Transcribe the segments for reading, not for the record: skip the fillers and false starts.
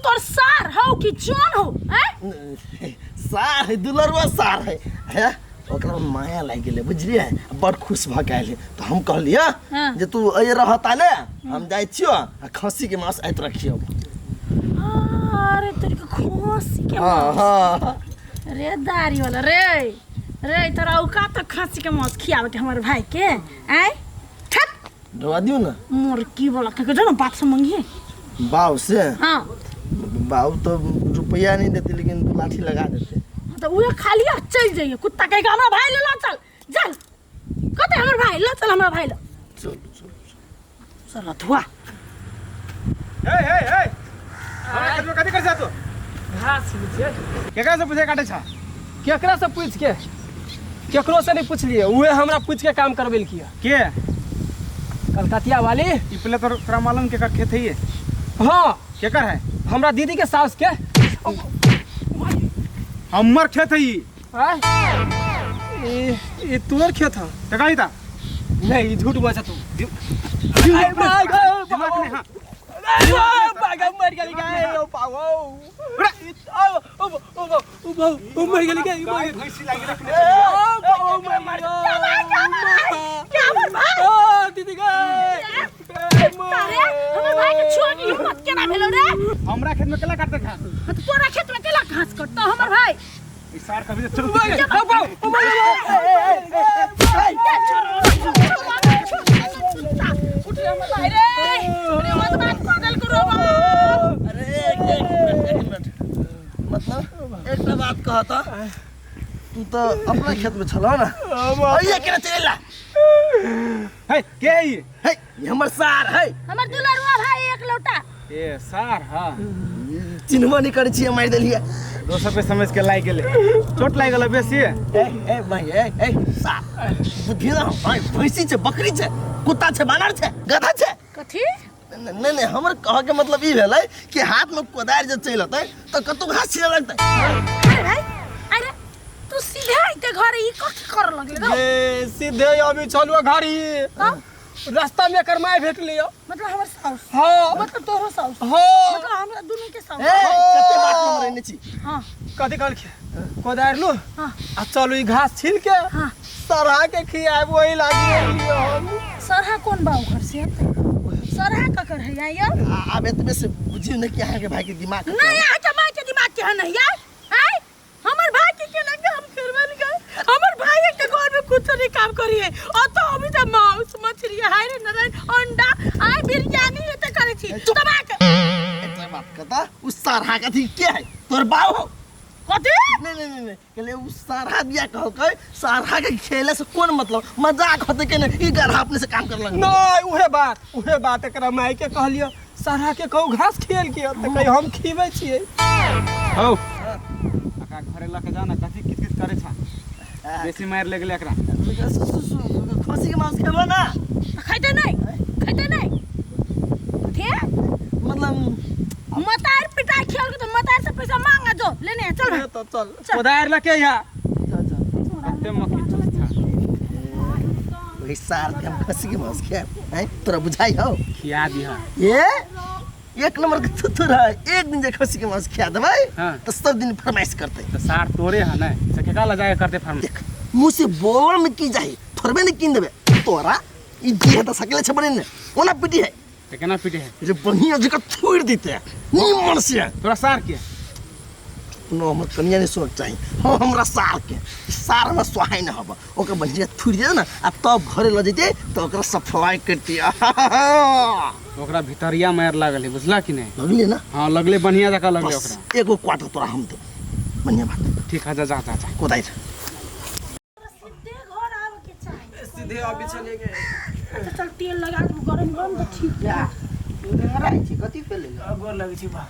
तोर सार हो कि जोन हो हैं? सार है, दुलरवा सार है ओकरा माया लाग गेले बुझलिए, बड़ खुश भ गेले। तो हम कहलिए जे तू ए रहता ले हम जाय छियो खस्सी के मांस आइत रखियो। अरे तेरे को खस्सी के हां हां रे दारी वाला रे तोरा औका तो खस्सी के मांस खियावे के हमर भाई के हैं? ठक दवा दियो ना मोर की बोला के जो ना बात से मंगी बाऊ से। हां बाऊ तो रुपया नहीं देते लेकिन लाठी लगा देते। तो उहे खाली चल जाइए कुत्ता कह के हमरा भाई ले ला चल चल कते हमर भाई ला चल हमरा भाई ला चल चल अथवा हे हमरा खेत में कथि कर जा तू? घास छीले केकरा से पूछे काटे छा? केकरा से पूछ के केकरो से नहीं पूछलिए, उहे हमरा पूछ के काम करबेल किया। के कलकतिया वाली ई पहले तोरा मालूम केकर खेत है ये? हां केकर है? हमरा दीदी के सास के हमर खेत है ई। ये तोर खेत है? केकरा था? नहीं झूठ बोलत तू। दिमाग में हां बागा मर गेली गाय ओ पाओ ओ मर गेली गाय भैंसी लागी रखने ओ मर क्या हमर भाई ओ दीदी गाय अरे हमर भाई के छोड़ के हिम्मत केना भेलो रे? हमरा खेत में केला काटते खा? तो तोरा खेत में केला घास कटता हमर भाई? ई सार कभी चल उठ रे हमर भाई रे अरे मत बात पागल करो अरे एक मिनट मतलब एक बात कहता तू तो अपना खेत में छला ना ये केना चलेला है के ई? है ये हमर सार है। हमर दुलरुआ भाई एक लोटा ए सार हां चिन्हवा नहीं करे छी मार देलिए। दोसर पे समझ के लाग गेले, चोट लाग गेल बेसी। ए भाई ए सार बुद्धि ना भाई भैंसी छे बकरी छे कुत्ता छे बानर छे गधा छे कथी? नहीं हमर कह के मतलब ई भेलै कि हाथ में कोदार जे चलतै तो कतौ घास छिले लगतै। अरे तू सीधे आइते घर ई कथी कर लगले रे? ये सीधे अभी चलुआ घरी रास्ता में करमाय भेट लियो। मतलब हमर साउस हां मतलब तोरो साउस हां मतलब हमरा दोनों के साउस कते बात में रहने छी। हां कथी कहल के कोदार लो हां आ चलू ई घास छील के हां सरहा के खियाब वही लागी लियो हम। सरहा कौन बाऊ घर से सरहा ककर है यार? अब इतने से बुझियो न कि अहाँ के भाई के दिमाग नहीं आ के मां के दिमाग के है नहीं यार हैं? हमर भाई के लगे हम करवन गए हमर भाई के घर में कुछ नहीं काम करिए और तो अभी तो मांस मछली हाय रे नरन अंडा आय बिरयानी ये तो करे छी दबा के इतना बात कहता उस सारहा का थी क्या है तोर बाऊ हो कथी? नहीं कहले उस सारहा दिया कहल सारहा के खेले से कौन मतलब मजाक होते के नहीं ई गधा अपने से काम कर लग नहीं उहे बात एकरा माई के कहलियो सरहा के कहू घास खेल के त कहि हम खीबै छियै। हौ काका घरे लके जाना कथि कित करे छा? बेसी मार ले गेले एकरा। खसी के मांस खेलो ना खाइते नहीं कथी? मतलब मतार पिटाई खेल के तो मतार से पैसा मांगा जो लेने चल भाई तो चल कोदार लके या कते मक्खी था वही सार के हम खसी के मांस खाए हैं तोरा बुझाई हो खिया दिया। ये एक नंबर के थुथुर है एक दिन जे खसी के मांस खिया देबै हां तो सब दिन फरमाइश करते तो सार तोरे है ना सके का लजाए करते फरम देख मुंह से बोल में की जाए थोड़बे नहीं किन देबे तोरा ई जे त सकले छ बने ने ओना पिटी है ते केना पिटे है? जे बढ़िया जगह छोड़ देते निमन से तोरा सार के नो हमर कनिया नहीं सोच चाहिए हाँ हमरा सार के सार में सुहाई न हब ओकर बढ़िया थुड़ जाए ना आ तब घरे ल जइते तो ओकरा सफाई करती ओकरा भितरिया मार लागल है बुझला कि नहीं? लगले ना हां लगले बढ़िया जका लगले बस ओकरा। एगो क्वार्टर तोरा हम दे बढ़िया बात ठीक है जा कोदाई सीधे घर आवे के चाहिए सीधे अभी चले गए। अच्छा चल तेल लगा के गरम तो ठीक है राई छी कथि पे ले गोर लगे छी बा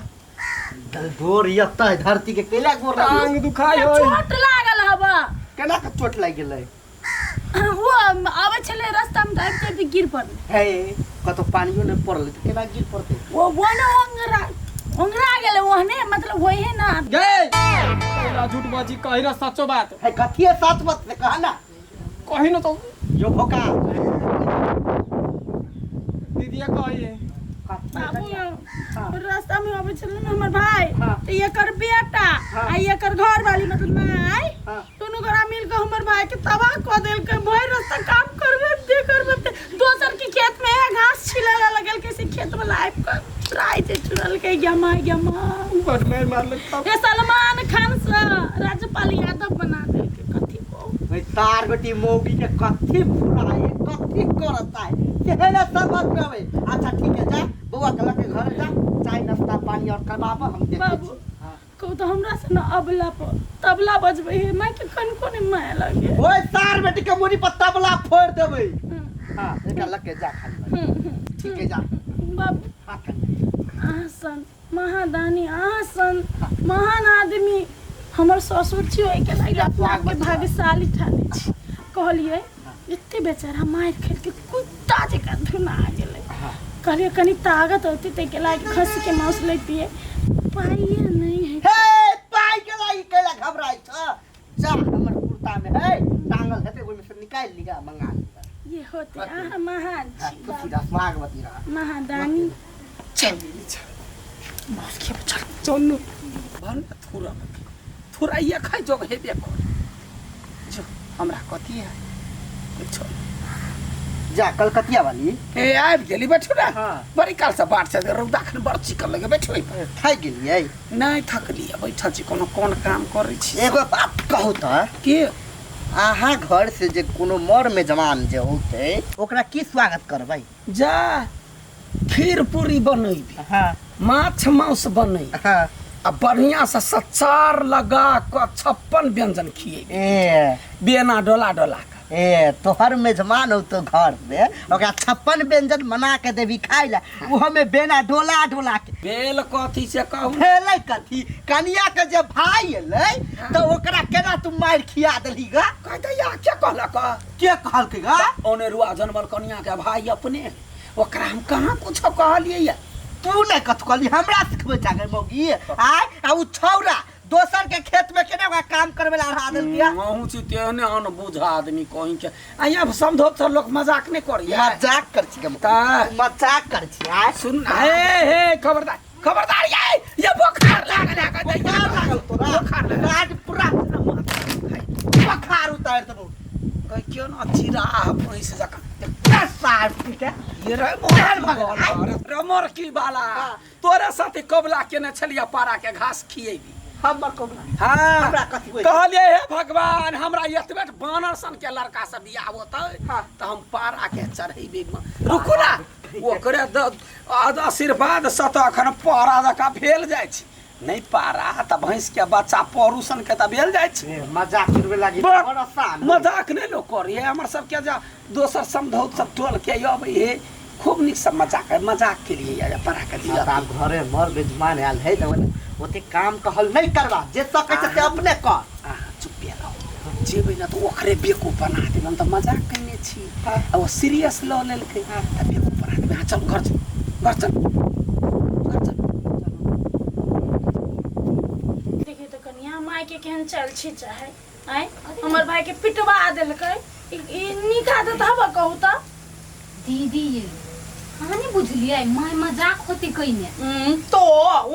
गोर यत्ता धरती के केला गोर टांग दुखाय होय चोट लागल हबा केना के चोट लाग गेलै वो आवे छले रास्ता में जाइते तो गिर पड़ले हे कतो पानियो ने पड़ल त केना गिर पड़ते वो ना ओंगरा गेले ओहने मतलब होई है ना गए पहिला झूठ बाजी कहि ना सच्चो बात है कथि है साथ बात से कहा ना कहि ना तो जो भोका दीदिया कहि बाबू रास्ता में आवे चल ना हमर भाई हाँ। तो ये कर बेटा हाँ। आ ये कर घर वाली मतलब मैं हाँ। दोनों घरा मिल के हमर भाई के तबाह कर देल के भाई रास्ता काम करबे दे करबे दोसर के खेत में है घास छिला लगल किसी खेत में लाइफ कर राय से चुरल के गमा बड़ मार लगता ये सलमान खान से राज्यपाल यादव बना दे के कथी को भाई तार बेटी मौगी के कथी फुराए कथी करता है केहना समझ में आवे। अच्छा ठीक है जा बउआ के लगे घर जा चाय नाश्ता पानी और करवाबो हम देखे बाबू छी। को तो हमरा से ना अबला पर तबला बजबे है मैं के कनको ने माया लगे ओए तार बेटी के मुड़ी पर तबला फोड़ देबै। हां एका लगे जा खाली ठीक है जा बाबू हां कर आसन महादानी आसन महान आदमी हमर ससुर छी ओइ के लागि अपना के भाग्यशाली ठाने छी कहलिए एते बेचारा मार खेल के कुत्ता जका धुना गेले कहलिए कनी ताकत होती ते के लागि खसी के मांस लेतिए पाइए नहीं है हे पाई के लागि केला घबराई छ जा हमर कुर्ता में है टांगल हेते ओइ में से निकाल लिगा मंगा ले ये होते आ महान छी खुशी रह भागवती रह महादानी चल माफ के चल चल भन थोड़ा ये खाइ जोग हे देखो जो हमरा कथी है कुछ जा कलकतिया वाली ए आबि गेली बैठो ना हाँ। बड़ी काल से बाट से रौदा खन बड़ चिकन लगे बैठो थाक गेलियै नहीं थकलिए बैठल छी कोनो कोन काम करै छी एगो बात कहू त के अहाँ घर से जे कोनो मर मेजबान जे होते ओकरा की स्वागत करबै। जा खीर पूरी बनैबी हाँ माछ मांस बनैबी हाँ आ बढ़िया से सचार लगा के 56 व्यंजन खिएबी ए बेना डोला डोला के ए तोहर मेजबान हो तो घर में ओकरा 56 व्यंजन बना के देवी खाइ ला उहो में बेना डोला डोला के बेल कथी से कहू भेलै कथी कनिया के जे भाई एलै तो ओकरा केना तू मार खिया देली गा कहते या क्या कहलक के कहलकै गा ओने रुआ जनमल कनिया के भाई अपने ओकरा हम कहाँ कुछ कहलिए या तू नहीं कथु कहली हमरा सिखबै जागर मौगी आय आ उ छौरा दोसर के खेत में केना ओकरा काम करबे ला रहा देल दिया महू छी तेहने अनबुझ आदमी कहीं के आया समझो तो लोग मजाक नहीं करिए मजाक कर छी ता मजाक कर छी आय सुन हे खबरदार खबरदार ये बुखार लागल है कहते बुखार लागल तोरा बुखार लागल आज पूरा बुखार उतार देबो कह क्यों ना चिरा पैसे जका साफ ठीक है ये रे मोर की बाला तोरे साथे कबला केने छलिया पारा के घास खिएबी हमर को हाँ हमरा कथी होय कहलिए हे भगवान हमरा एतबे बानर सन के लड़का से बियाह होतै हाँ। तो हम पारा के चढ़ेबे रुकू ना ओकरे आशीर्वाद से तो अखन पारा जका भेल जाइ छी नहीं पारा त भैंस के बच्चा परुसन के त भेल जाइ छी मजाक करबे लागी बड़ बड़ा सान मजाक नहीं लोग करिए हमर सबके जा दोसर समझौत सब टोल के अबै हे खूब निक सब मजाक के लिए या पारा के दिया अब घरे मर मेजबान आयल है तो ओते काम कहल नहीं करवा जे सकै छै से अपने कर चुप्पे रहो जेबै ना तो ओकरे बेकू बना देब हम त मजाक करने छी आ वो सीरियस ल लेलकै त बेकू बना देब चल घर चल देखिए तो कनिया माय के केहन चल छी चाहे आय हमर भाई के पिटवा देलकै ई निक आदत हवा कहू त दीदी कहानी बुझलिए माय मजाक होती कइने तो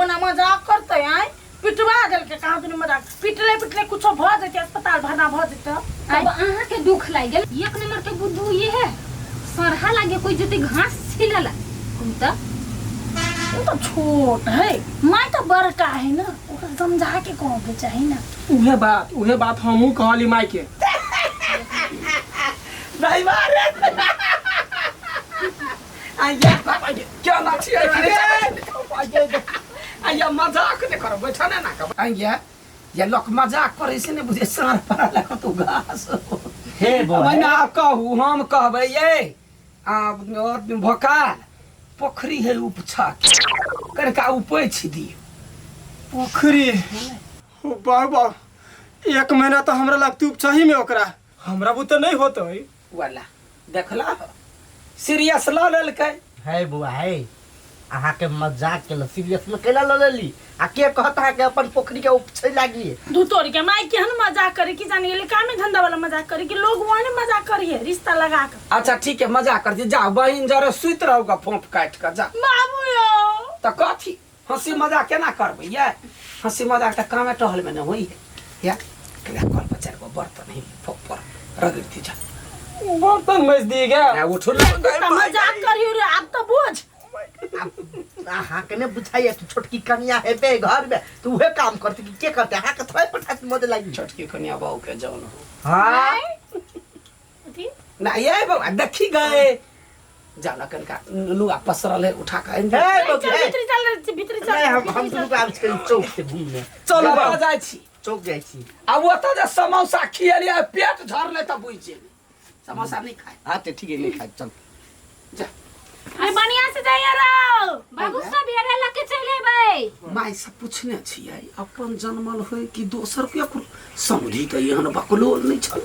ओना मजाक करते आय पिटवा देलकै कहाँ दुनी मजाक पिटले कुछो भ जेतै अस्पताल भरना भ जेतै अब अहाँ के दुख लाग गेल एक नंबर के बुद्धू ये है सरहा लागे कोई जति घास छिलला तुम त वो तो छोट है माय तो बड़का है ना ओकरा समझा के कहबे चाही ना उहे बात हमहू कहली माई के ड्राइवर आया क्या ना छी आया मजाक नहीं करो बैठा ना का आया ये लोग मजाक करे से नहीं बुझे सार पर लगा तो घास हे मैं ना कहू हम कहबै ये भोकाल पोखरी है उपछा करका उपैछ दियो पोखरी बाबा एक महीना तो हमरा लगती उपचाही में ओकरा हमरा बुते नहीं होतै वाला देखला सीरियस ल लेलकै है बुआ है अहाँ के मजाक के सीरियस में केला ल लेली आ के कहत अहाँ के अपन पोखरी के उपछै लागी दू तोरी के माय केहन मजाक करे कि जानी ले काम में धंधा वाला मजाक करे कि लोग वहां मजाक करिए रिश्ता लगा के अच्छा ठीक है मजाक कर जा बहिन जरा सुत रहोगा फोंप काट कर जा बाबू यो तो कथी हंसी मजाक केना करबै ये हंसी मजाक त कामे टहल में न होई है या कल पर 4 गो बर्तन ही पर रगड़ती जा बर्तन मज दी गया उठो मजाक करियो रे अब तो बुझ हाँ कने बुझाइए तू छोटकी कनिया है बे घर में तू वह काम करती कि के करते हाँ के थोड़े पठास मोदे लगी छोटकी कन्या बहू के जौन हाँ ना ये बाबा देखी गए जाना कनका नुआ पसरल है उठा के भीतर चल हम तुम को आज कल चौक से घूमने चल बा जाय छी चौक जाई छी अब ओत जे समोसा खियलिए पेट झरले त बुझे समोसा नहीं खाए हां ते ठीक है नहीं खा चल जा अरे बढ़िया से जाइए रो बाबू सब येरा लके चले भाई माई से पूछने छियै अपन जन्मल होय कि दोसर के समझी त एहन बकलोल नहीं छल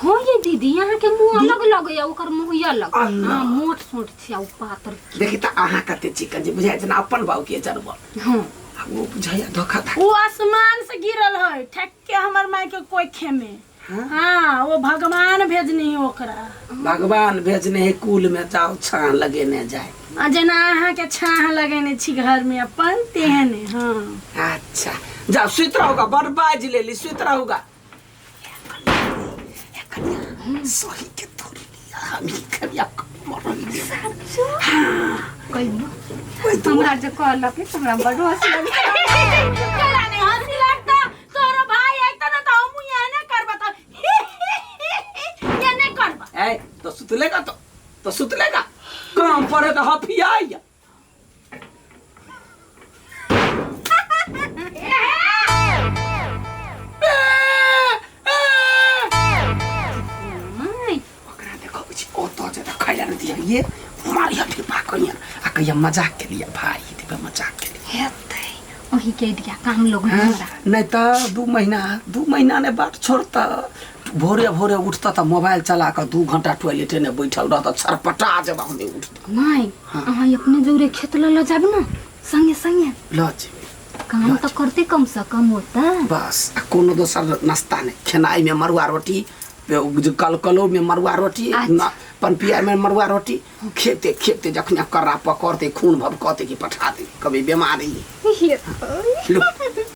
हो ये दीदी यहाँ के मुंह अलग लगैया ओकर मुंह अलग अल्लाह। हां मोट सोट छै उ पातर देखि त आहा कते चिकन जे बुझाइ जना अपन बाऊ के जन्मल हां वो बुझाइया धोखा था वो आसमान से गिरल है ठेक के हमर माई के कोई खेमे हाँ वो भगवान भेजनी है ओकरा भगवान भेजने है कुल में जाओ छान लगेने जाए आ जना अहाँ के छाह लगेने छी घर में अपन तेहने हाँ अच्छा जाओ सुत रहोगा बर्बाद ले ली सुत रहोगा सही के थोड़ी हम ही करिया मरन कहियो हमरा जे कहला के हमरा बड़ हंसी लगता केला ने हंसी लगता तोरो भाई एक तना तो हम यहाँ ने करबा तो ये नहीं करबा ए तो सुतलेगा तो सुतलेगा काम पड़े तो हफियाई माय ओकरा देखो छी ओ तो जे खैला न दिया ये मारिया फिर पाकनिया आ कहिया मजाक के लिए भाई दिबे मजाक के लिए हेतै ओही के दिया काम लोग हमरा नहीं तो 2 महीना ने बात छोड़ता भोरे भोरे उठता तो मोबाइल चला कर 2 घंटा टॉयलेट में बैठल रहता छरपटा जब हमने उठता माय अहाँ अपने जोरे खेत ल जाब न संगे संगे लज काम तो करते कम से कम होता बस कोनो दोसर नाश्ता नहीं खेनाई में मरुआ रोटी कलो में मरुआ रोटी पनपिया में मरुआ रोटी खेते खेते जखन कर्रा पकड़ते खून भभकते कि पठाते कभी बीमारी ये